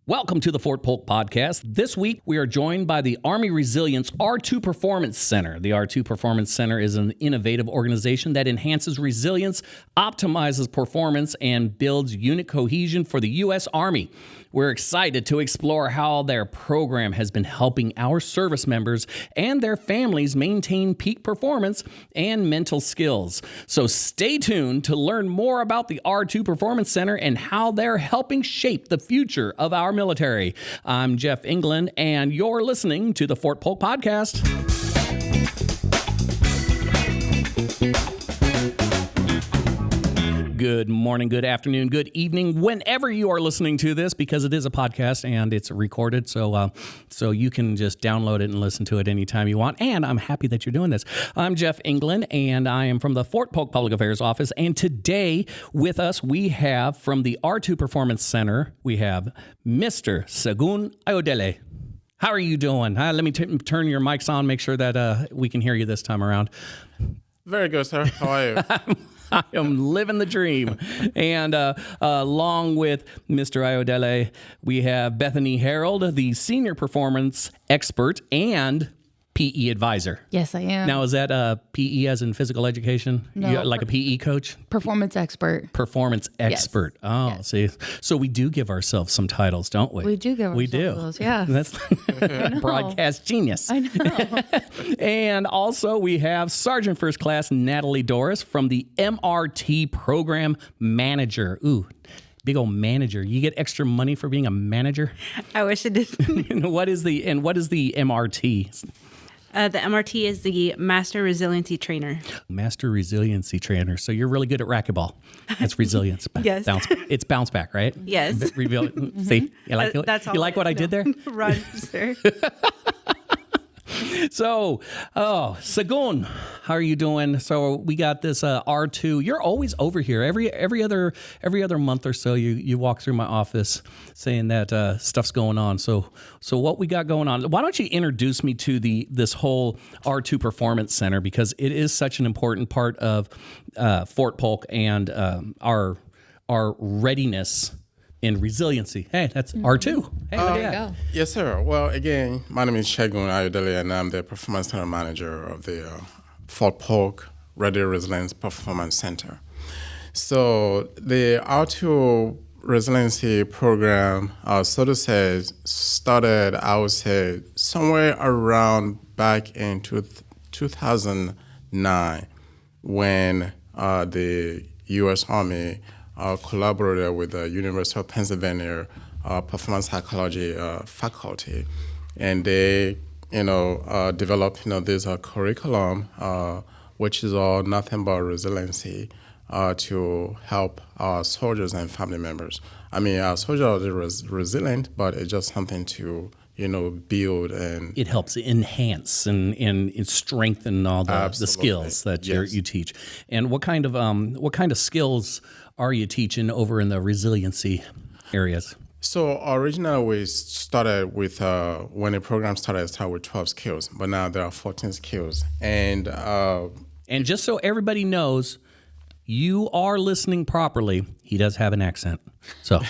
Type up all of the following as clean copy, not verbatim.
Welcome to the Fort Polk podcast. This week, we are joined by the Army Resilience R2 Performance Center. The R2 Performance Center is an innovative organization that enhances resilience, optimizes performance, and builds unit cohesion for the U.S. Army. We're excited to explore how their program has been helping our service members and their families maintain peak performance and mental skills. So stay tuned to learn more about the R2 Performance Center and how they're helping shape the future of our military. I'm Jeff England, and you're listening to the Fort Polk Podcast. Good morning, good afternoon, good evening, whenever you are listening to this, because it is a podcast and it's recorded, so you can just download it and listen to it anytime you want, and I'm happy that you're doing this. I'm Jeff England, and I am from the Fort Polk Public Affairs Office, and today with us we have from the R2 Performance Center, we have Mr. Segun Ayodele. How are you doing? Let me turn your mics on, make sure that we can hear you this time around. Very good, sir. How are you? I am living the dream. And along with Mr. Ayodele, we have Bethany Harold, the senior performance expert and PE advisor. Yes, I am. Now, is that PE as in physical education? No. Like a PE coach? Performance expert. Performance expert. Yes. Oh, yes. See. So we do give ourselves some titles, don't we? We do give ourselves those, yeah. That's broadcast genius. I know. And also we have Sergeant First Class Natalie Doris from the MRT Program Manager. Ooh. Big old manager. You get extra money for being a manager? I wish it did. What is the MRT? The MRT is the Master Resiliency Trainer. Master Resiliency Trainer. So you're really good at racquetball. That's resilience. Yes. It's bounce back, right? Yes. See? You like, that's all you like what I did there? Run, sir. So, Segun, how are you doing? So we got this R2. You're always over here. Every other month or so, you walk through my office saying that stuff's going on. So what we got going on? Why don't you introduce me to this whole R2 Performance Center, because it is such an important part of Fort Polk and our readiness in resiliency. Hey, that's R2. Hey, there you go. Yes, sir. Well, again, my name is Segun Ayodele, and I'm the Performance Center Manager of the Fort Polk Radio Resilience Performance Center. So the R2 Resiliency Program, so to say, started, I would say, somewhere around back in 2009 when the U.S. Army collaborated with the University of Pennsylvania performance psychology faculty, and they, developed, this curriculum, which is all nothing but resiliency to help our soldiers and family members. I mean, our soldiers are resilient, but it's just something to build, and it helps enhance and strengthen all the skills that you teach. And what kind of skills are you teaching over in the resiliency areas? So originally we started with, when the program started, it started with 12 skills, but now there are 14 skills. And just so everybody knows, you are listening properly. He does have an accent. So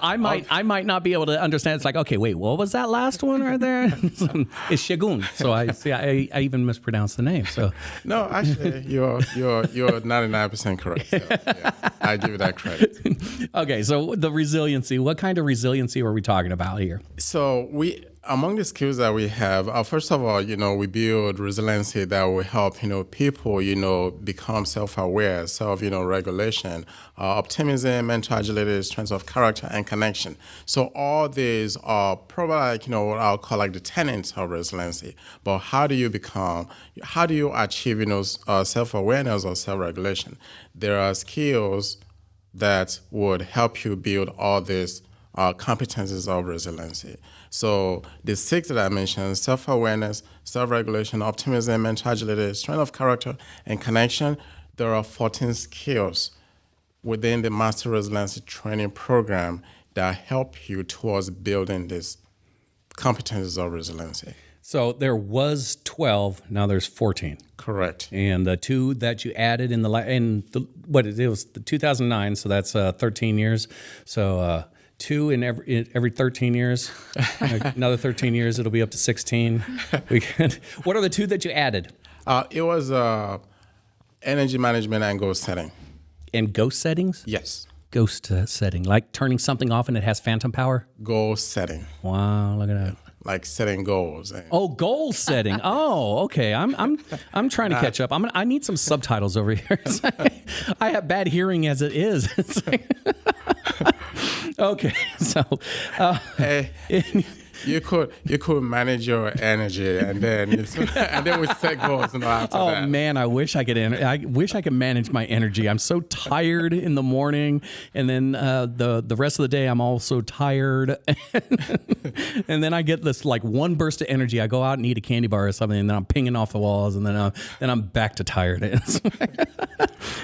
I might not be able to understand. It's like, okay, wait, what was that last one right there? It's Segun. So I even mispronounced the name. So no, actually, you're 99% correct. So, yeah, I give you that credit. Okay, so the resiliency. What kind of resiliency are we talking about here? So among the skills that we have, first of all, we build resiliency that will help, people, become self-aware, self-regulation, optimism, mental agility, strength of character, and connection. So all these are probably like, what I'll call like the tenets of resiliency. But how do you achieve, self-awareness or self-regulation? There are skills that would help you build all these competencies of resiliency. So the 6 that I mentioned: self-awareness, self-regulation, optimism, mental agility, strength of character, and connection. There are 14 skills within the Master Resiliency Training Program that help you towards building these competencies of resiliency. So there was 12, now there's 14. Correct. And the 2 that you added it was the 2009, so that's 13 years. So 2 in every 13 years. Another 13 years, it'll be up to 16. What are the 2 that you added? It was energy management and goal setting. And ghost settings? Yes. Ghost setting, like turning something off and it has phantom power? Goal setting. Wow, look at that. Like setting goals. Goal setting. Oh, okay. I'm trying to catch up. I need some subtitles over here. I have bad hearing as it is. Okay, so hey, you could manage your energy and then we set goals after that. Oh man, I wish I could manage my energy. I'm so tired in the morning, and then the rest of the day I'm also tired, and then I get this like one burst of energy. I go out and eat a candy bar or something, and then I'm pinging off the walls, and then I'm back to tired.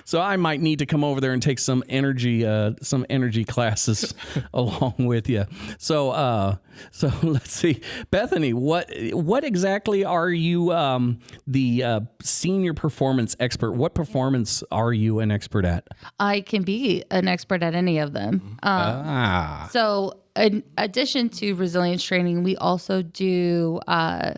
So I might need to come over there and take some energy classes along with you. So let's see, Bethany, what exactly are you the senior performance expert? What performance are you an expert at? I can be an expert at any of them. So in addition to resilience training, we also do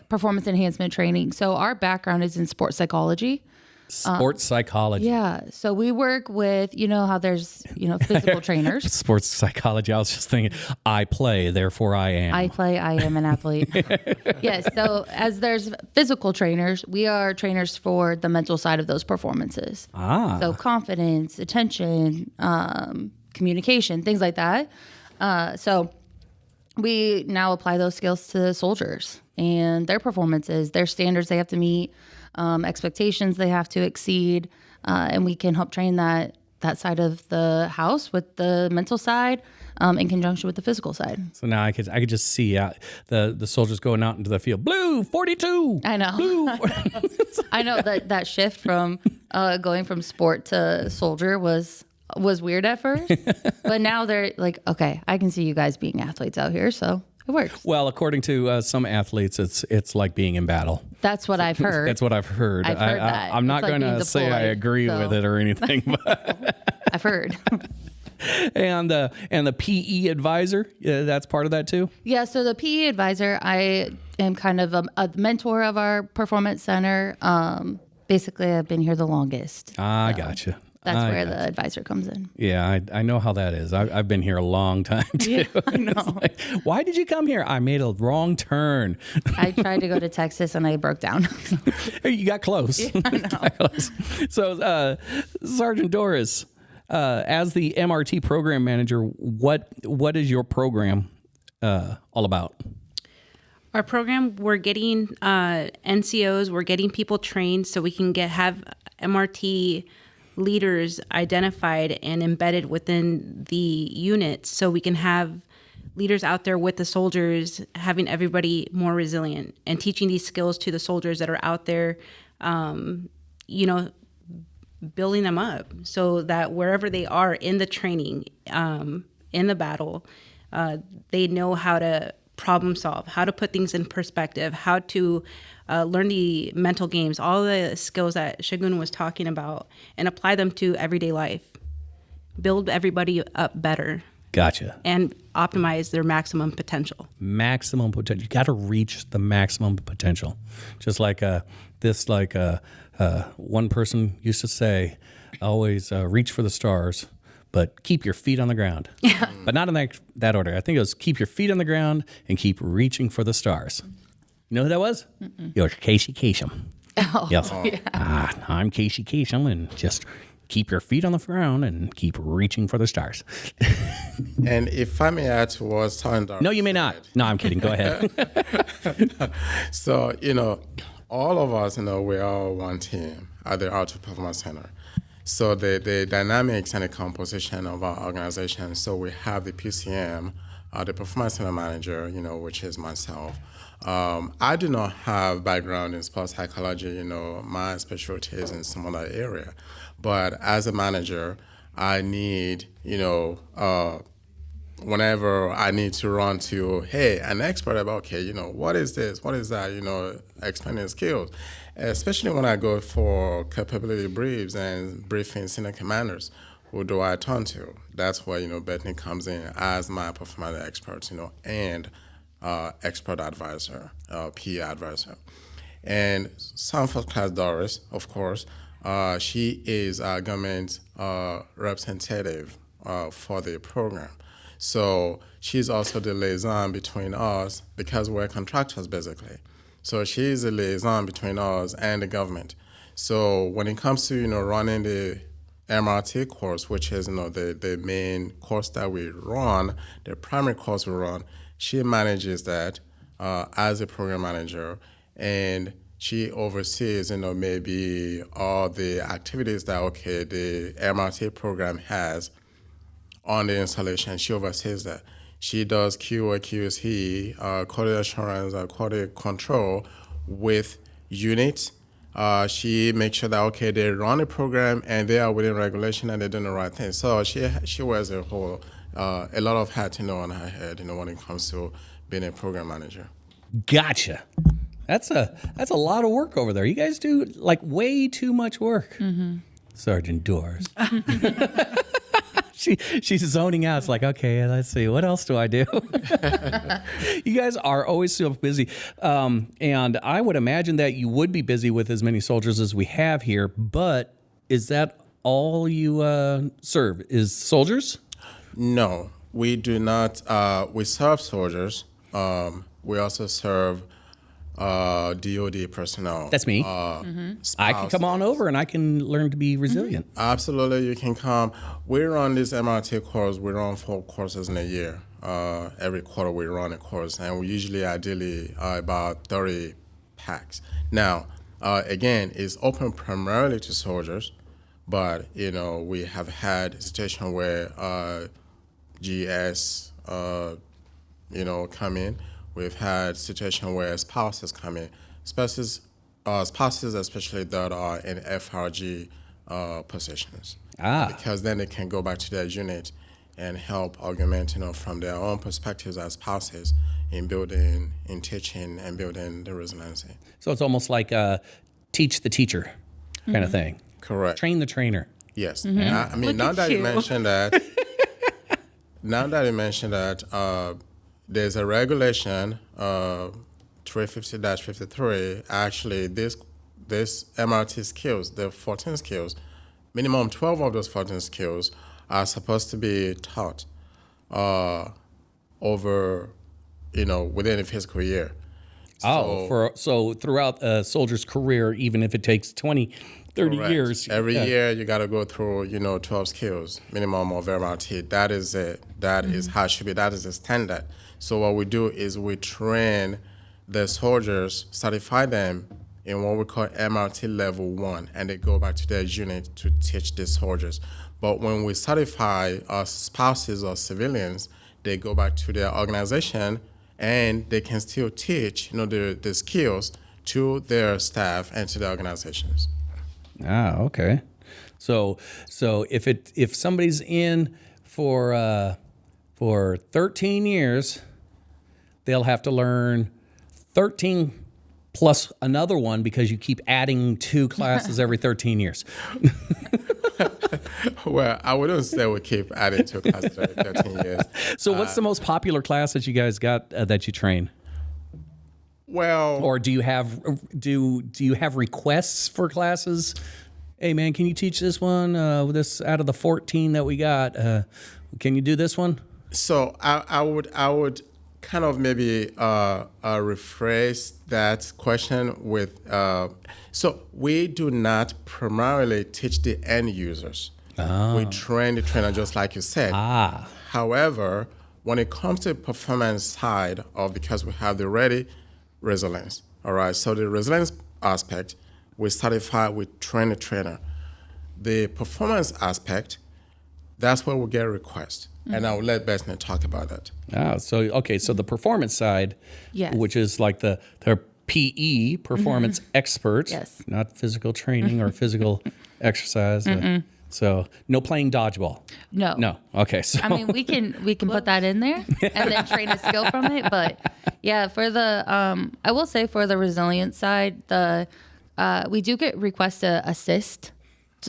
performance enhancement training. So our background is in sports psychology. Sports psychology. Yeah. So we work with, how there's, physical trainers. Sports psychology. I was just thinking, I play, therefore I am. I am an athlete. Yes. So as there's physical trainers, we are trainers for the mental side of those performances. So confidence, attention, communication, things like that. So we now apply those skills to soldiers and their performances, their standards they have to meet, expectations they have to exceed, and we can help train that side of the house with the mental side in conjunction with the physical side. So now I could just see the soldiers going out into the field. Blue 42. I know. Blue. I know that shift from going from sport to soldier was weird at first, but now they're like, okay, I can see you guys being athletes out here, so it works. Well, according to some athletes, it's like being in battle. That's what I've heard. That's what I've heard. I've heard that. I'm not It's like going to being say I deployed, agree with it or anything. But I've heard. And the PE advisor, that's part of that too? Yeah, so the PE advisor, I am kind of a mentor of our performance center. Basically, I've been here the longest. I gotcha. That's where the advisor comes in. Yeah, I know how that is. I've been here a long time too. Yeah, I know. Like, why did you come here? I made a wrong turn. I tried to go to Texas and I broke down. You got close. Yeah, I know. So, Sergeant Doris, as the MRT program manager, what is your program all about? Our program, we're getting NCOs, we're getting people trained so we can have MRT leaders identified and embedded within the units so we can have leaders out there with the soldiers, having everybody more resilient and teaching these skills to the soldiers that are out there, building them up so that wherever they are in the training, in the battle, they know how to problem solve, how to put things in perspective, how to learn the mental games, all the skills that Shagun was talking about, and apply them to everyday life. Build everybody up better. Gotcha. And optimize their maximum potential. Maximum potential. You got to reach the maximum potential. Just like one person used to say, always reach for the stars, but keep your feet on the ground. Yeah. But not in that order. I think it was keep your feet on the ground and keep reaching for the stars. You know who that was? You're Casey Kasem. Oh, Yes. yeah. I'm Casey Kasem, and just keep your feet on the ground and keep reaching for the stars. And if I may add to what Sergeant No, you may not. No, I'm kidding. Go ahead. So, all of us, we're all one team at the R2 Performance Center. So the dynamics and the composition of our organization, so we have the PCM, the Performance Center Manager, which is myself. I do not have background in sports psychology, my specialty is in some other area. But as a manager, I need, whenever I need to run to, hey, an expert about, what is this? What is that? Expanding skills. Especially when I go for capability briefs and briefing senior commanders. who do I turn to? That's where, Bethany comes in as my performance expert, and expert advisor, PE advisor. And some first class Doris, of course, she is a government representative for the program. So she's also the liaison between us because we're contractors basically. So she's the liaison between us and the government. So when it comes to running the MRT course, which is the main course that we run, the primary course we run, she manages that as a program manager, and she oversees maybe all the activities that the MRT program has on the installation. She oversees that. She does QA, QC, quality assurance, quality control with units. She makes sure that they run the program and they are within regulation and they're doing the right thing. So she wears a lot of hats on her head when it comes to being a program manager. Gotcha. That's a lot of work over there. You guys do like way too much work. Mm-hmm. Sergeant Doors. She's zoning out. It's like, okay, let's see. What else do I do? You guys are always so busy. And I would imagine that you would be busy with as many soldiers as we have here. But is that all you serve? Is soldiers? No, we do not. We serve soldiers. We also serve DOD personnel. That's me. I can come on over and I can learn to be resilient. Mm-hmm. Absolutely, you can come. We run this MRT course. We run 4 courses in a year. Every quarter we run a course, and we usually, ideally, about 30 packs. Now, again, it's open primarily to soldiers, but we have had a situation where GS, come in. We've had situation where spouses come in, spouses especially that are in FRG positions. Because then they can go back to their unit and help augment, from their own perspectives as spouses in building, in teaching, and building the resiliency. So it's almost like teach the teacher kind of thing. Correct. Train the trainer. Yes. Mm-hmm. I mean, now that you mentioned that, there's a regulation, 350-53. Actually, this MRT skills, the 14 skills, minimum 12 of those 14 skills are supposed to be taught over, within a fiscal year. So throughout a soldier's career, even if it takes 20, 30 correct. Years. Every year you got to go through, 12 skills, minimum of MRT. That is it. That is how it should be. That is the standard. So what we do is we train the soldiers, certify them in what we call MRT level 1, and they go back to their unit to teach the soldiers. But when we certify our spouses or civilians, they go back to their organization and they can still teach, the skills to their staff and to their organizations. Okay. So if somebody's in for 13 years, they'll have to learn 13 plus another one because you keep adding 2 classes every 13 years. Well, I wouldn't say we keep adding 2 classes every 13 years. So what's the most popular class that you guys got that you train? Well, or do you have requests for classes? Hey man, can you teach this one? This out of the 14 that we got, can you do this one? So I would kind of maybe rephrase that question with. So we do not primarily teach the end users. We train the trainer, just like you said. However, when it comes to the performance side of, because we have the ready resilience, all right. So the resilience aspect, we certify, we train the trainer. The performance aspect, that's where we get requests. And I will let Bethany talk about that. So the performance side, yes, which is like the PE, performance expert, yes, not physical training or physical exercise. So no playing dodgeball. No. Okay. So I mean, we can put that in there and then train a skill from it. But yeah, for the I will say for the resilience side, we do get requests to assist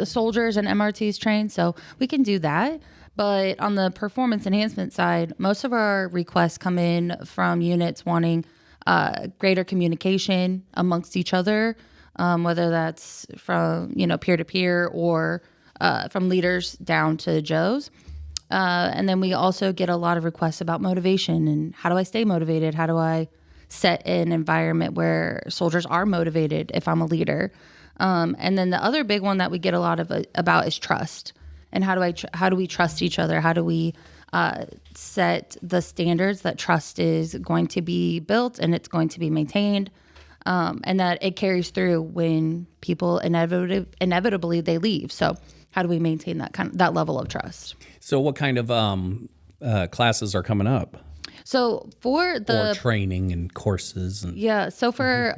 soldiers and MRTs trained, so we can do that. But on the performance enhancement side, most of our requests come in from units wanting greater communication amongst each other, whether that's from peer to peer or from leaders down to Joes. And then we also get a lot of requests about motivation and how do I stay motivated? How do I set an environment where soldiers are motivated if I'm a leader? And then the other big one that we get a lot about is trust. And how do we trust each other? How do we set the standards that trust is going to be built and it's going to be maintained, and that it carries through when people inevitably they leave. So how do we maintain that level of trust? So what kind of classes are coming up? So for the or training and courses and so for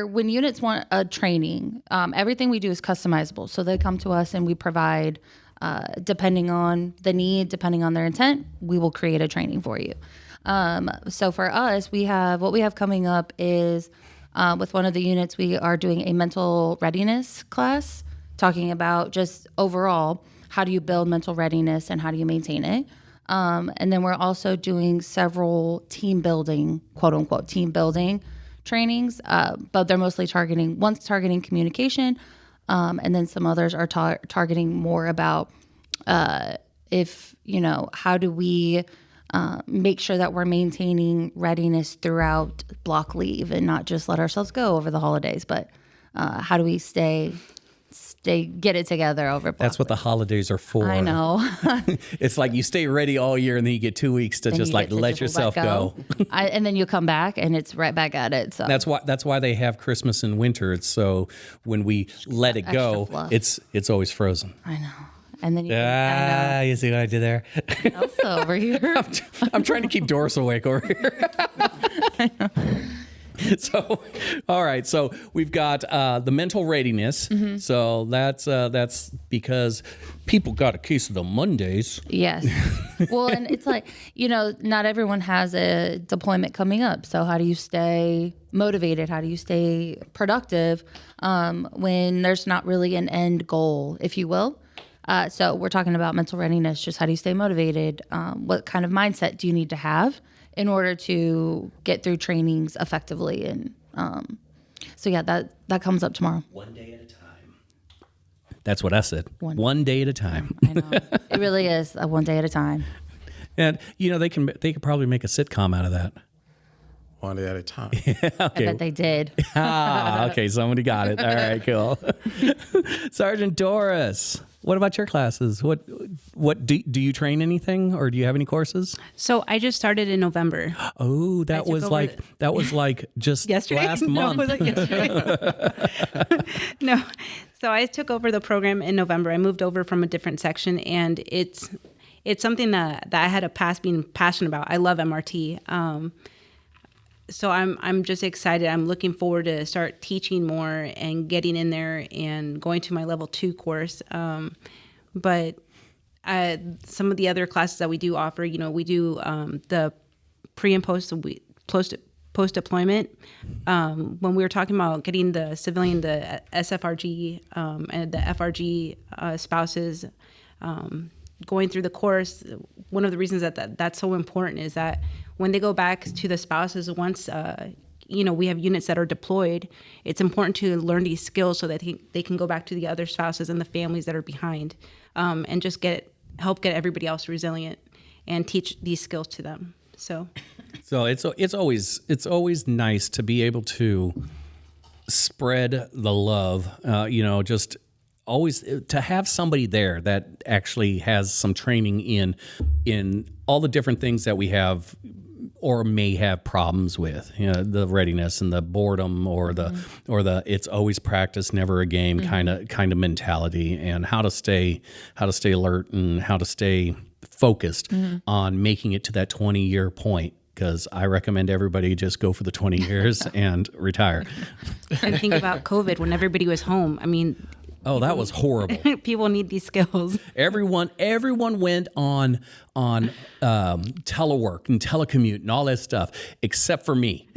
when units want a training, everything we do is customizable. So they come to us and we provide, depending on the need, depending on their intent, we will create a training for you. So for us, what we have coming up is with one of the units, we are doing a mental readiness class, talking about just overall, how do you build mental readiness and how do you maintain it? And then we're also doing several team building, quote unquote, team building trainings, but they're mostly targeting communication, and then some others are targeting more about how do we make sure that we're maintaining readiness throughout block leave and not just let ourselves go over the holidays, but how do we get it together over block That's what leave. the holidays are for. I know. It's like you stay ready all year and then you get 2 weeks to just like let yourself go. And then you come back and it's right back at it. So that's why they have Christmas and winter. It's so when we let it go, fluff. it's always frozen. I know. And then you see what I did there? also over here. I'm trying to keep Doris awake over here. I know. So, all right. So we've got the mental readiness. Mm-hmm. So that's because people got a case of the Mondays. Yes. Well, and it's like, not everyone has a deployment coming up. So how do you stay motivated? How do you stay productive when there's not really an end goal, if you will? So we're talking about mental readiness. Just how do you stay motivated? What kind of mindset do you need to have in order to get through trainings effectively? And that comes up tomorrow. 1 day at a time. That's what I said. 1 day at a time. I know. It really is a 1 day at a time. And they could probably make a sitcom out of that. 1 day at a time. Okay. I bet they did. Okay, somebody got it. All right, cool. Sergeant Doris, what about your classes? What do you train anything, or do you have any courses? So I just started in November. Oh, that was like just Yesterday? last month. No, was it yesterday? No. So I took over the program in November. I moved over from a different section, and it's something that I had a past being passionate about. I love MRT. So I'm just excited. I'm looking forward to start teaching more and getting in there and going to my level 2 course. But some of the other classes that we do offer, we do the pre and post deployment. When we were talking about getting the civilian, the SFRG and the FRG spouses going through the course, one of the reasons that's so important is that when they go back to the spouses, once we have units that are deployed, it's important to learn these skills so that they can go back to the other spouses and the families that are behind, and just help get everybody else resilient and teach these skills to them. So it's always nice to be able to spread the love. Just always to have somebody there that actually has some training in all the different things that we have or may have problems with, the readiness and the boredom or the it's always practice, never a game kind of mentality, and how to stay alert and how to stay focused on making it to that 20-year point. Because I recommend everybody just go for the 20 years and retire. And think about COVID when everybody was home. I mean, oh, that was horrible. People need these skills. Everyone went on telework and telecommute and all that stuff, except for me.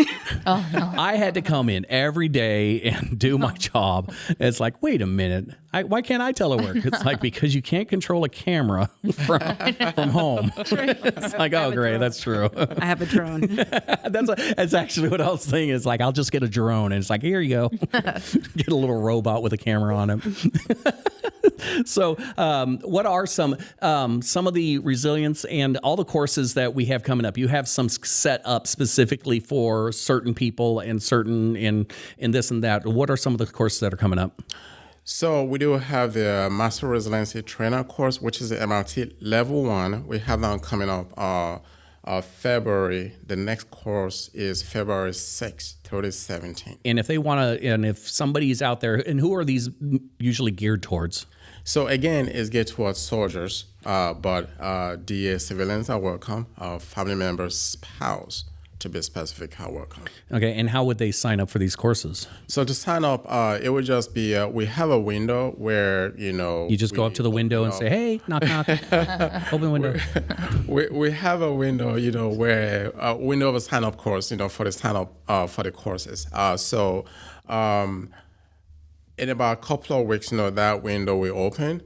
Oh, no. I had to come in every day and do my job. It's like, wait a minute, why can't I telework? It's like, because you can't control a camera from home. It's like, oh, great, that's true. I have a drone. That's actually what I was thinking. It's like, I'll just get a drone, and it's like, here you go. Get a little robot with a camera on him. So what are some of the resilience and all the courses that we have coming up? You have some set up specifically for certain people and certain in this and that. What are some of the courses that are coming up? So we do have the Master Resiliency Trainer course, which is the MRT Level 1. We have that coming up February. The next course is February 6th, 2017. And if they want to, and if somebody's out there, and who are these usually geared towards? So again, it's geared towards soldiers, but DA civilians are welcome. Family members, spouse, to be specific, are welcome. Okay, and how would they sign up for these courses? So to sign up, it would just be, we have a window where, You just go up to the window and say, hey, knock, knock, open the window. We have a window, where a window of a sign-up course, for the sign-up for the courses. So in about a couple of weeks, that window will open.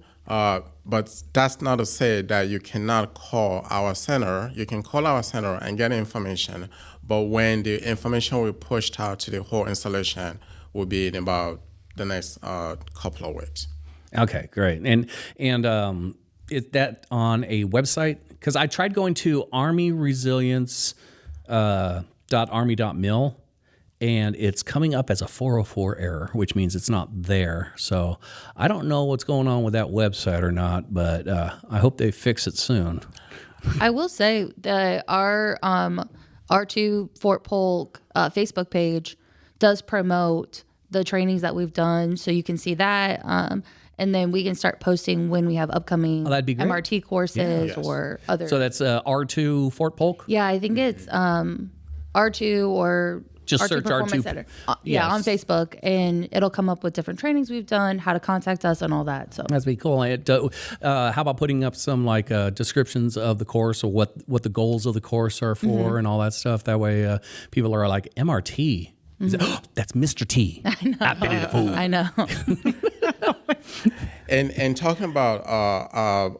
But that's not to say that you cannot call our center. You can call our center and get information. But when the information will be pushed out to the whole installation, will be in about the next couple of weeks. Okay, great. And is that on a website? Because I tried going to armyresilience.army.mil. And it's coming up as a 404 error, which means it's not there. So I don't know what's going on with that website or not, but I hope they fix it soon. I will say that our R2 Fort Polk Facebook page does promote the trainings that we've done, so you can see that. And then we can start posting when we have upcoming that'd be great. MRT courses or other. So that's R2 Fort Polk? Yeah, I think it's R2 or... Just R2 search Performance R2. Center. Yeah, on Facebook, and it'll come up with different trainings we've done, how to contact us, and all that. So that'd be cool. How about putting up some descriptions of the course or what the goals of the course are for and all that stuff? That way, people are like MRT. That's Mr. T. I know. I've been in the pool. I know. And talking about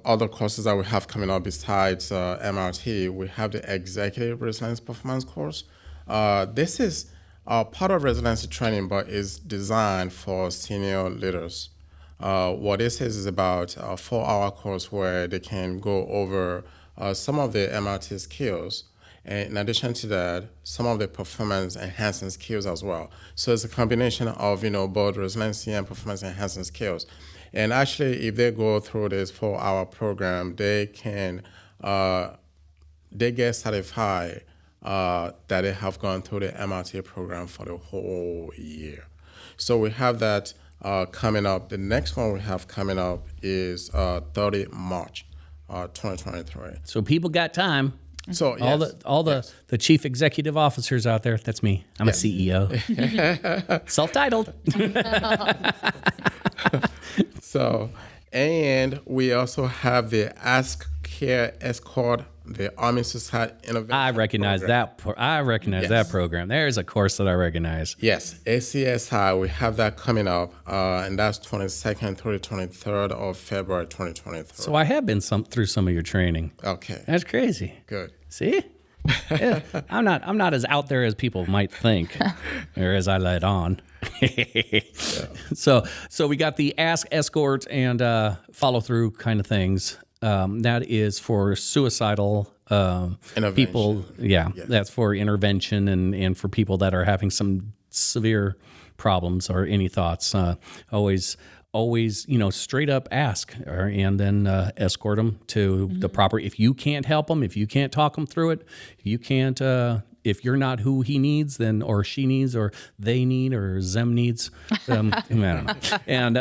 other courses that we have coming up besides MRT, we have the Executive Resilience Performance course. This is part of resiliency training, but is designed for senior leaders. What this is about a 4-hour course where they can go over some of the MRT skills, and in addition to that, some of the performance enhancing skills as well. So it's a combination of both resiliency and performance enhancing skills. And actually, if they go through this 4-hour program, they can they get certified that they have gone through the MRT program for the whole year. So we have that coming up. The next one we have coming up is 30 March 2023. So people got time. So the chief executive officers out there, that's me. I'm a CEO. Self-titled. So, and we also have the Ask Care Escort, the Army Suicide Intervention. I recognize program. that. I recognize that program. There's a course that I recognize. Yes, ACSI. We have that coming up, and that's 22nd through the 23rd of February 2023. So I have been through some of your training. Okay, That's crazy. good. See, yeah, I'm not as out there as people might think, or as I let on. So we got the Ask, Escort, and follow through kind of things. That is for suicidal people. Yeah, yes. That's for intervention and for people that are having some severe problems or any thoughts. Always, straight up ask and then escort them to the proper. If you can't help them, if you can't talk them through it, you can't. If you're not who he needs, then or she needs, or they need, or them needs, I don't know. And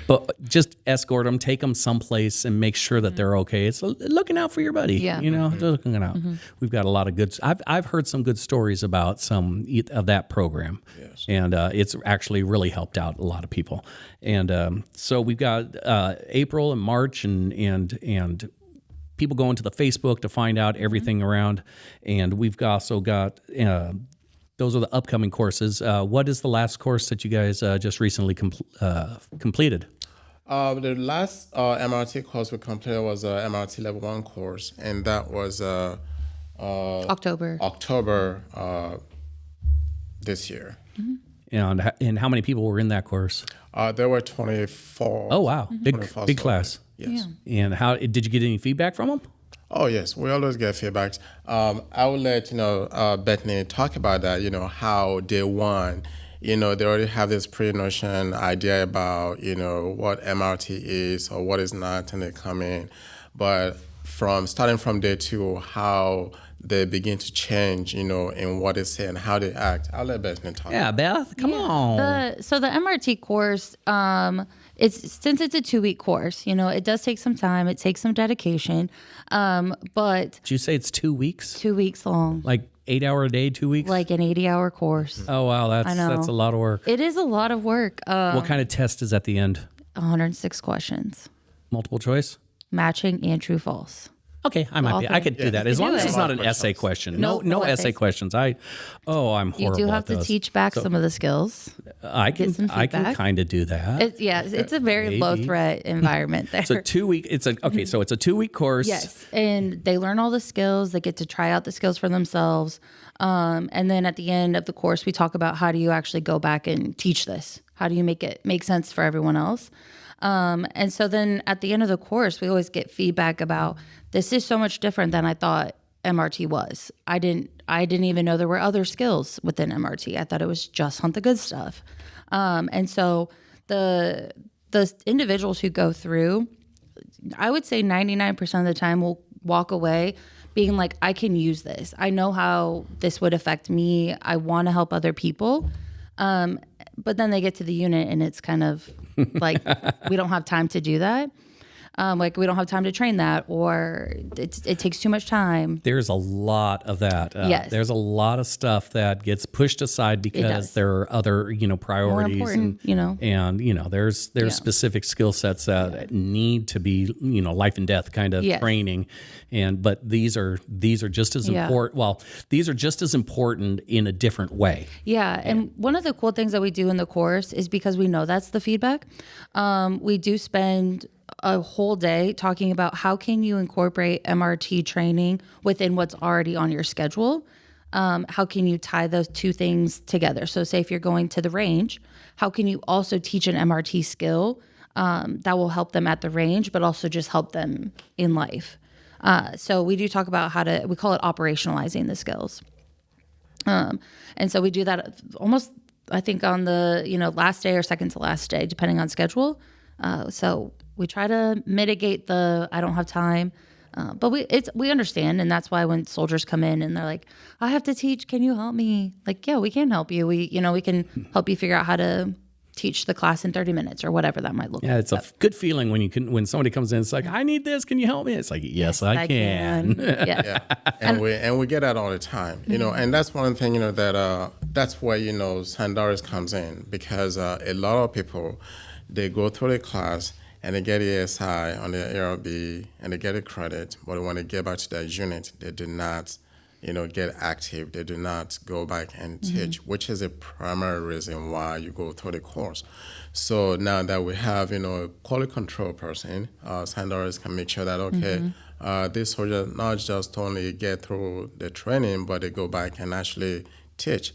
but just escort them, take them someplace, and make sure that they're okay. It's looking out for your buddy. Yeah. Just looking out. We've got a lot of good. I've heard some good stories about some of that program, yes. And it's actually really helped out a lot of people. And so we've got April and March and people go into the Facebook to find out everything around. And we've also got, those are the upcoming courses. What is the last course that you guys just recently completed? The last MRT course we completed was a MRT Level 1 course, and that was October this year. And how many people were in that course? There were 24. Oh, wow. Big students. class. Yes. Yeah. And how did you get any feedback from them? Oh, yes. We always get feedback. I will let, Bethany talk about that, how day one, they already have this pre-notion idea about, what MRT is or what is not, and they come in. But starting from day two, how they begin to change, in what they say and how they act. I'll let Bethany talk. Yeah, Beth, come on. So the MRT course, since it's a 2-week course, it does take some time. It takes some dedication. But Did you say it's 2 weeks? 2 weeks long, Like 8-hour a day, 2 weeks? like an 80-hour course. Oh, wow. That's a lot of work. It is a lot of work. What kind of test is at the end? 106 questions, Multiple choice? matching and true false. Okay, I could do that as long as it's not an essay question. No essay essays. questions. I'm horrible. You do have at to those. teach back some of the skills. I can feedback. kind of do that. It's a very Maybe. low threat environment there. So 2 week. So it's a 2 week course. Yes, and they learn all the skills. They get to try out the skills for themselves. And then at the end of the course, we talk about how do you actually go back and teach this? How do you make it make sense for everyone else? And so then at the end of the course, we always get feedback about this is so much different than I thought MRT was. I didn't even know there were other skills within MRT. I thought it was just hunt the good stuff. And so the individuals who go through, I would say 99% of the time will walk away being like, I can use this. I know how this would affect me. I want to help other people. But then they get to the unit and it's kind of like, we don't have time to do that. Like we don't have time to train that, or it takes too much time. There's a lot of that. Yes. There's a lot of stuff that gets pushed aside because there are other, priorities. More important, And there's specific skill sets that need to be, life and death kind of training. But these are just as important. Well, these are just as important in a different way. Yeah. And one of the cool things that we do in the course is because we know that's the feedback. We do spend a whole day talking about how can you incorporate MRT training within what's already on your schedule. How can you tie those two things together? So say if you're going to the range, how can you also teach an MRT skill that will help them at the range, but also just help them in life? So we do talk about we call it operationalizing the skills. And so we do that almost, I think, on the last day or second to last day, depending on schedule. So we try to mitigate I don't have time, but we understand, and that's why when soldiers come in and they're like, I have to teach, can you help me? Like, yeah, we can help you. We can help you figure out how to teach the class in 30 minutes or whatever that might look like. Yeah, it's a good feeling when somebody comes in, it's like, I need this, can you help me? It's like, yes, I can. Yeah. And we get that all the time, and that's one thing, that's where, Sandaris comes in, because a lot of people, they go through the class and they get ESI on their ARB and they get a credit, but when they get back to their unit, they do not, get active. They do not go back and teach, which is a primary reason why you go through the course. So now that we have, a quality control person, Sandaris can make sure that, this soldier not just only get through the training, but they go back and actually teach.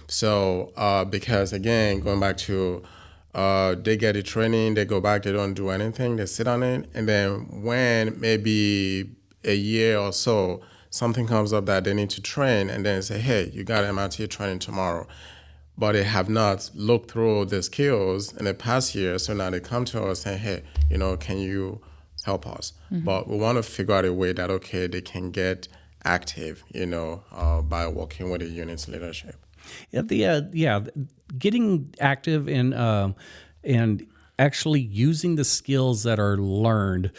So because, again, going back to they get the training, they go back, they don't do anything, they sit on it, and then when maybe a year or so, something comes up that they need to train, and then say, hey, you got MRT training tomorrow. But they have not looked through the skills in the past year, so now they come to us and say, hey, can you help us? But we want to figure out a way that, they can get active, by working with the unit's leadership. Getting active and actually using the skills that are learned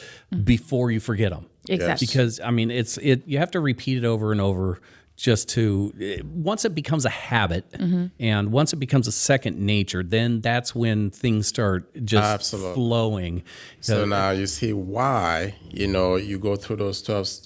before you forget them. Exactly. Because you have to repeat it over and over just to, once it becomes a habit and once it becomes a second nature, then that's when things start just flowing. So now you see why, you go through those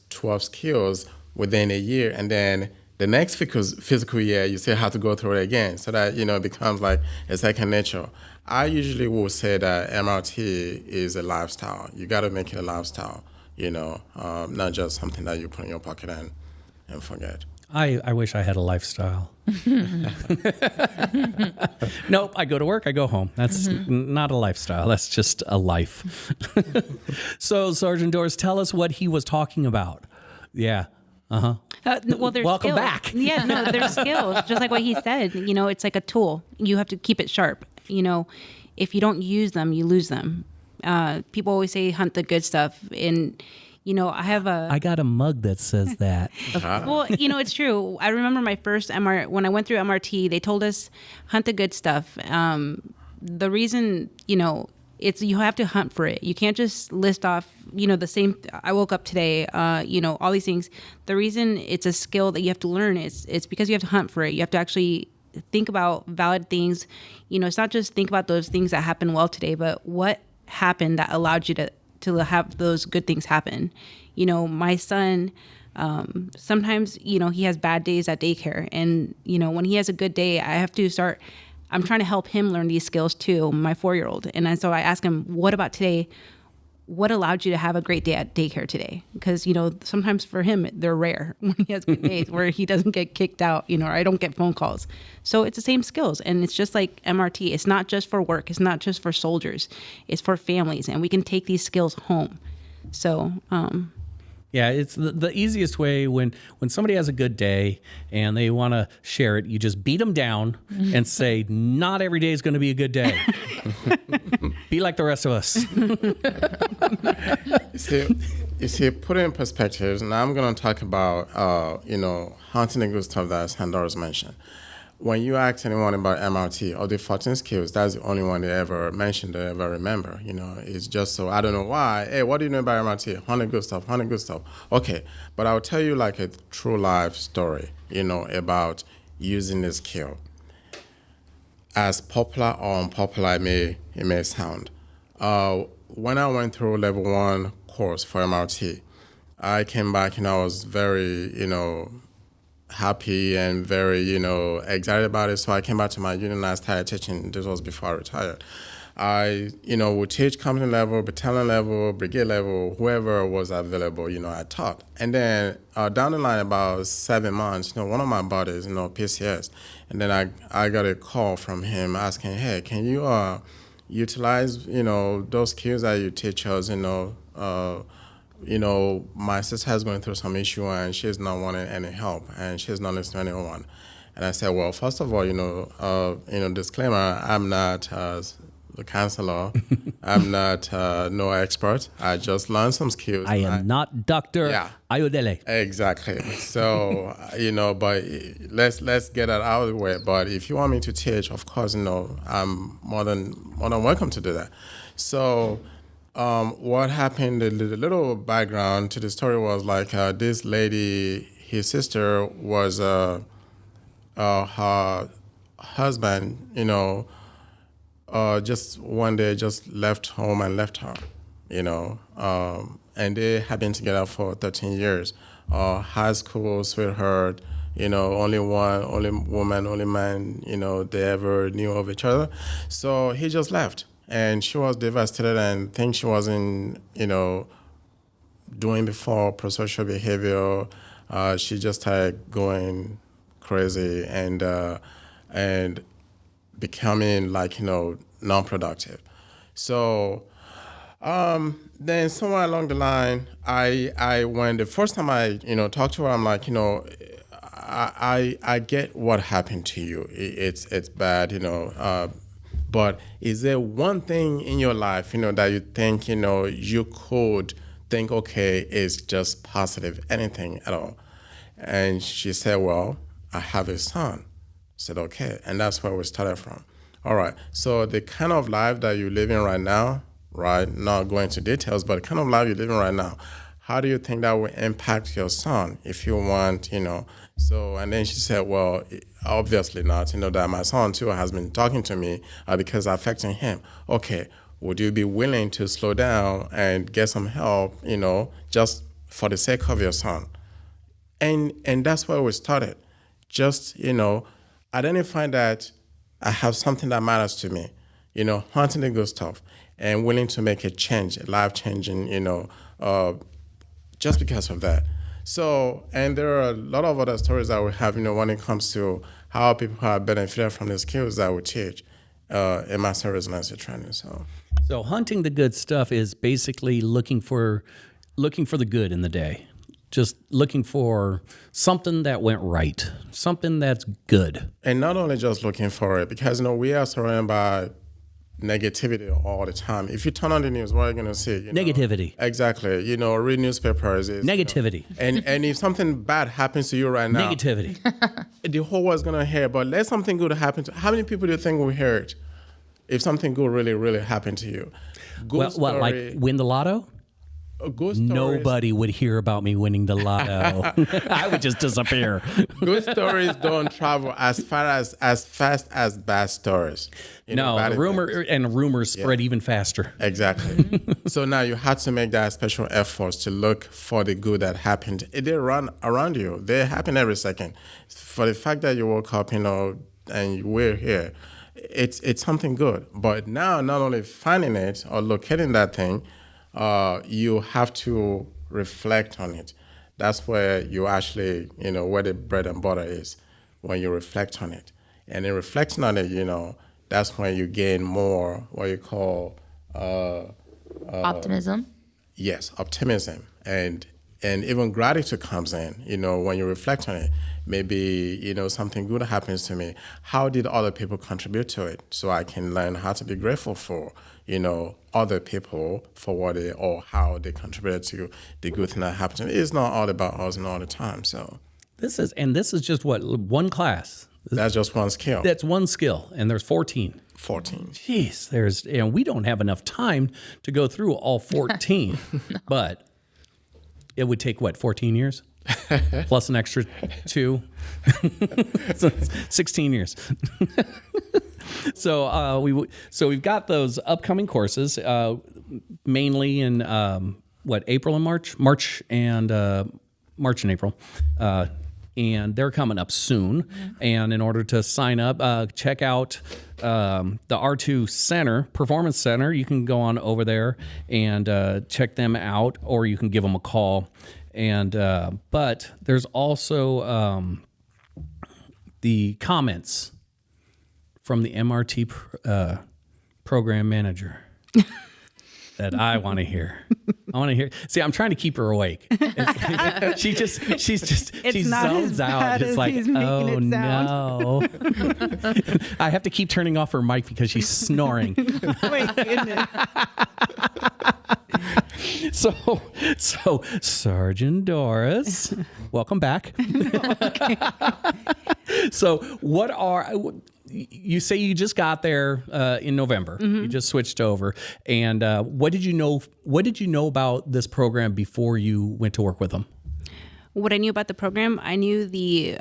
12 skills within a year, and then the next physical year, you still have to go through it again, so that, it becomes like a second nature. I usually will say that MRT is a lifestyle. You got to make it a lifestyle, not just something that you put in your pocket and forget. I wish I had a lifestyle. Nope, I go to work, I go home. That's not a lifestyle. That's just a life. So, Sergeant Doris, tell us what he was talking about. Yeah. Well, there's Welcome skills. back. Yeah, no, there's skills. Just like what he said, it's like a tool. You have to keep it sharp. If you don't use them, you lose them. People always say hunt the good stuff, and I got a mug that says that. Well, it's true. I remember my first when I went through MRT, they told us hunt the good stuff. The reason, it's you have to hunt for it. You can't just list off, the same. I woke up today, all these things. The reason it's a skill that you have to learn is it's because you have to hunt for it. You have to actually think about valid things. It's not just think about those things that happened well today, but what happened that allowed you to have those good things happen. My son, sometimes, he has bad days at daycare. And, when he has a good day, I'm trying to help him learn these skills too, my 4-year-old. And so I ask him, what about today? What allowed you to have a great day at daycare today? Because, sometimes for him, they're rare when he has good days where he doesn't get kicked out, or I don't get phone calls. So it's the same skills. And it's just like MRT. It's not just for work. It's not just for soldiers. It's for families. And we can take these skills home. So, yeah, it's the easiest way when somebody has a good day and they want to share it, you just beat them down and say, not every day is going to be a good day. Be like the rest of us. You see, put it in perspective, now I'm going to talk about, hunting the good stuff that Sandoris mentioned. When you ask anyone about MRT or the 14 skills, that's the only one they ever mentioned, they ever remember. It's just so, I don't know why. Hey, what do you know about MRT? 100 good stuff. Okay, but I'll tell you like a true life story, about using this skill. As popular or unpopular it may sound. When I went through level 1 course for MRT, I came back and I was very, happy and very, excited about it. So I came back to my unit and I started teaching. This was before I retired. I, would teach company level, battalion level, brigade level, whoever was available, I taught. And then down the line, about 7 months, one of my buddies, PCS, and then I got a call from him asking, hey, can you utilize, those skills that you teach us, my sister is going through some issue and she's not wanting any help and she's not listening to anyone. And I said, well, first of all, disclaimer, I'm not the counselor. I'm not no expert. I just learned some skills. I am not Dr. Ayodele. Exactly. So, but let's get that out of the way. But if you want me to teach, of course, I'm more than welcome to do that. So, what happened, the little background to the story was like this lady, his sister was her husband, just one day just left home and left her, and they had been together for 13 years. High school sweetheart, only woman, only man, they ever knew of each other. So he just left. And she was devastated and things she wasn't, doing before, prosocial behavior. She just started going crazy and becoming like, non-productive. So then somewhere along the line, when the first time I, talked to her, I'm like, I get what happened to you. It's bad, but is there one thing in your life, that you think, you could think, okay, is just positive, anything at all? And she said, well, I have a son. I said, okay. And that's where we started from. All right. So the kind of life that you're living right now, right, not going into details, but the kind of life you're living right now, how do you think that will impact your son if you want, So, and then she said, well, obviously not, that my son too has been talking to me because it's affecting him. Okay, would you be willing to slow down and get some help, just for the sake of your son? And that's where we started. Just, identifying that I have something that matters to me, hunting the good stuff and willing to make a change, a life-changing, just because of that. So, and there are a lot of other stories that we have, when it comes to how people have benefited from the skills that we teach in master resiliency training. So hunting the good stuff is basically looking for the good in the day. Just looking for something that went right, something that's good. And not only just looking for it, because, we are surrounded by negativity all the time. If you turn on the news, what are you going to see? Negativity. Exactly. Read newspapers. Negativity. And if something bad happens to you right now. Negativity. The whole world's going to hear, but let something good happen to. How many people do you think will hear it if something good really, really happened to you? What, like win the lotto? Nobody would hear about me winning the lotto. I would just disappear. Good stories don't travel as fast as bad stories. Rumors spread even faster. Exactly. So now you had to make that special effort to look for the good that happened. They run around you. They happen every second. For the fact that you woke up, and we're here, it's something good. But now, not only finding it or locating that thing, you have to reflect on it. That's where you actually, where the bread and butter is, when you reflect on it. And in reflecting on it, that's when you gain more what you call optimism. Yes, optimism. And even gratitude comes in, when you reflect on it. Maybe, something good happens to me. How did other people contribute to it? So I can learn how to be grateful for, other people for what or how they contributed to the good thing that happened to me. It's not all about us and all the time. So this is just what, one class. That's just one skill. That's one skill, and there's 14. 14. Jeez, we don't have enough time to go through all 14, no. But it would take 14 years? Plus an extra 2, so 16 years. So we've got those upcoming courses, mainly in April and March and April, and they're coming up soon. Mm-hmm. And in order to sign up, check out the R2 Performance Center. You can go on over there and check them out, or you can give them a call. And but there's also the comments from the MRT program manager that I want to hear. See, I'm trying to keep her awake. She zones out. It's like, oh no. I have to keep turning off her mic because she's snoring. Oh my goodness. So Sergeant Doris, welcome back. So you say you just got there in November. Mm-hmm. You just switched over. And what did you know about this program before you went to work with them? What I knew about the program, I knew the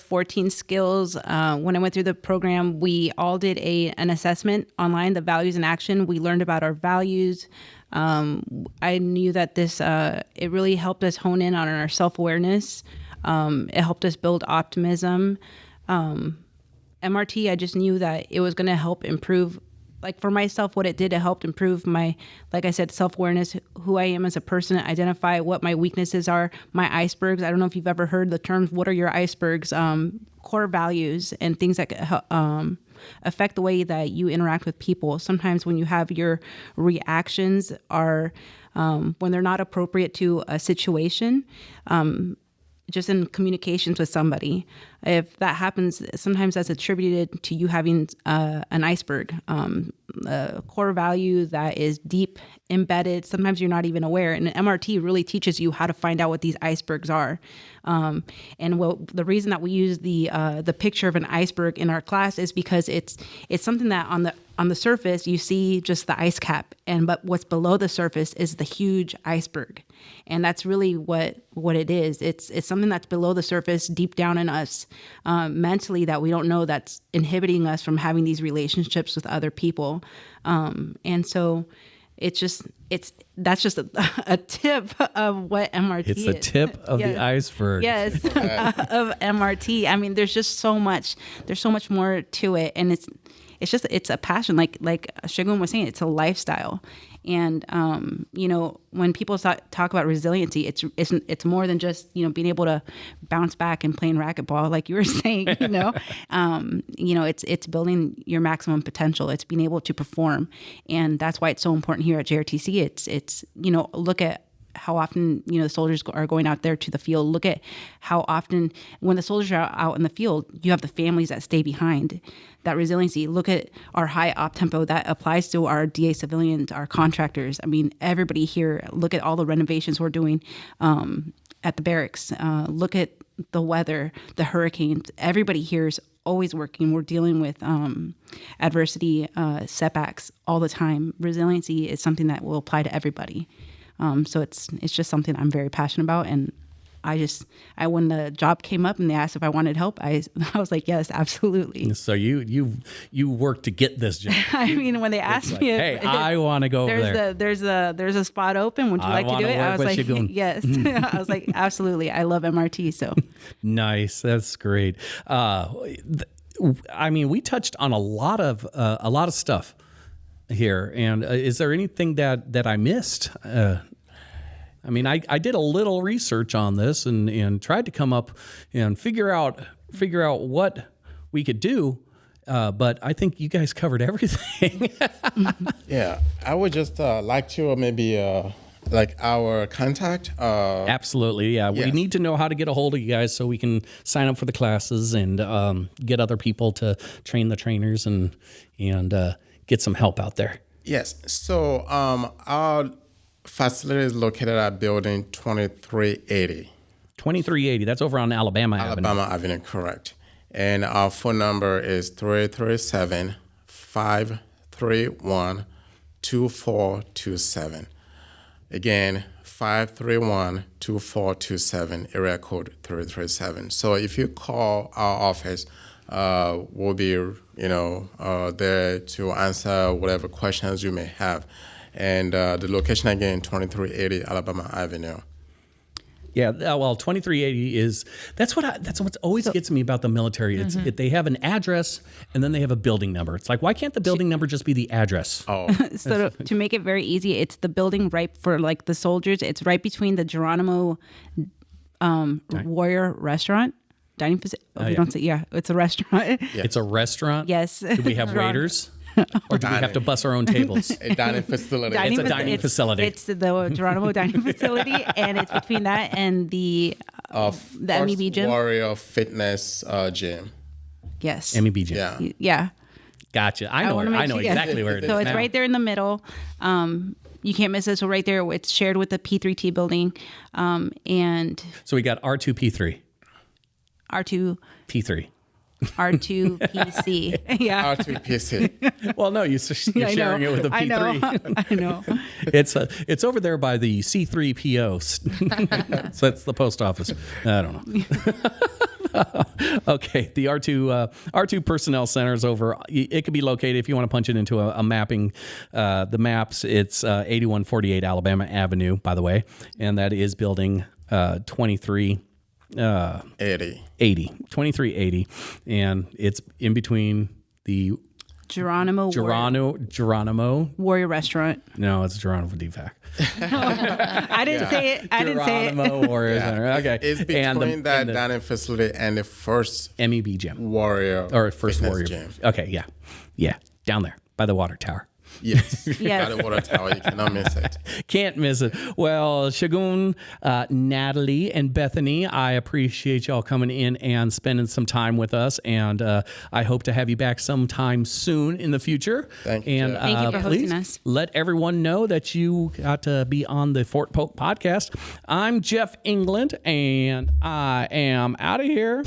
14 skills. When I went through the program, we all did an assessment online, the values in action. We learned about our values. I knew that this it really helped us hone in on our self-awareness. It helped us build optimism. MRT, I just knew that it was going to help improve, like for myself, what it did, it helped improve my, like I said, self-awareness, who I am as a person, identify what my weaknesses are, my icebergs. I don't know if you've ever heard the terms, what are your icebergs, core values and things that affect the way that you interact with people. Sometimes when you have your reactions are, when they're not appropriate to a situation, just in communications with somebody. If that happens, sometimes that's attributed to you having an iceberg, a core value that is deep embedded. Sometimes you're not even aware. And MRT really teaches you how to find out what these icebergs are. And the reason that we use the picture of an iceberg in our class is because it's something that on the surface, you see just the ice cap, but what's below the surface is the huge iceberg, and that's really what it is. It's something that's below the surface, deep down in us, mentally, that we don't know, that's inhibiting us from having these relationships with other people, and so that's just a tip of what MRT is. It's a tip of the iceberg. Yes, of MRT. I mean, there's just so much. There's so much more to it, and it's a passion. Like Shagun was saying, it's a lifestyle. And when people talk about resiliency, it's more than just being able to bounce back and playing racquetball, like you were saying. It's building your maximum potential. It's being able to perform, and that's why it's so important here at JRTC. It's look at how often the soldiers are going out there to the field. Look at how often when the soldiers are out in the field, you have the families that stay behind. That resiliency. Look at our high op tempo that applies to our DA civilians, our contractors. I mean, everybody here. Look at all the renovations we're doing at the barracks. Look at the weather, the hurricanes. Everybody here is always working. We're dealing with adversity, setbacks all the time. Resiliency is something that will apply to everybody. So it's just something I'm very passionate about, and when the job came up and they asked if I wanted help, I was like, yes, absolutely. So you worked to get this job. I mean, when they asked me, hey, I want to go over there. There's a spot open. Would you like to do it? I was like, yes. I was like, absolutely. I love MRT. So nice. That's great. I mean, we touched on a lot of stuff here, and is there anything that I missed? I mean, I did a little research on this and tried to come up and figure out what we could do, but I think you guys covered everything. Yeah, I would just like to maybe like our contact. Absolutely, yeah. Yes. We need to know how to get a hold of you guys so we can sign up for the classes and get other people to train the trainers and get some help out there. Yes. So our facility is located at building 2380. 2380. That's over on Alabama Avenue. Alabama Avenue, correct. And our phone number is 337-531-2427. Again, 531-2427, area code 337. So if you call our office, we'll be, there to answer whatever questions you may have. And the location again, 2380 Alabama Avenue. Yeah, well, 2380 that's what always gets me about the military. It's they have an address and then they have a building number. It's like, why can't the building number just be the address? Oh, so to make it very easy, it's the building right for like the soldiers. It's right between the Geronimo Warrior Restaurant. Dining facility. Don't say, it's a restaurant. Yeah. It's a restaurant? Yes. Do we have waiters? Or do we have to bus our own tables? A dining facility. It's a dining facility. It's the Geronimo dining facility, and it's between that and the MEB gym. Warrior Fitness Gym. Yes. MEB gym. Yeah. Gotcha. I know exactly where it is. So it's right there in the middle. You can't miss it. So right there, it's shared with the P3T building. And so we got R2P3. R2P3. R2PC. Yeah. R2PC. Well, no, you're sharing it with the P3. I know. It's over there by the C3PO. So that's the post office. I don't know. Okay, the R2 Personnel Center is over. It could be located if you want to punch it into a mapping. The maps, it's 8148 Alabama Avenue, by the way, and that is building 2380, and it's in between the Geronimo Warrior Restaurant. No, it's Geronimo DFAC. I didn't say it. Geronimo Warrior Center. Okay, it's between that dining facility and the first MEB gym or first Warrior gym. Okay, yeah, down there by the water tower. Yes. By the water tower, you cannot miss it. Can't miss it. Well, Shagun, Natalie, and Bethany, I appreciate y'all coming in and spending some time with us, and I hope to have you back sometime soon in the future. Thank you. And thank you for hosting us. Let everyone know that you got to be on the Fort Polk podcast. I'm Jeff England, and I am out of here.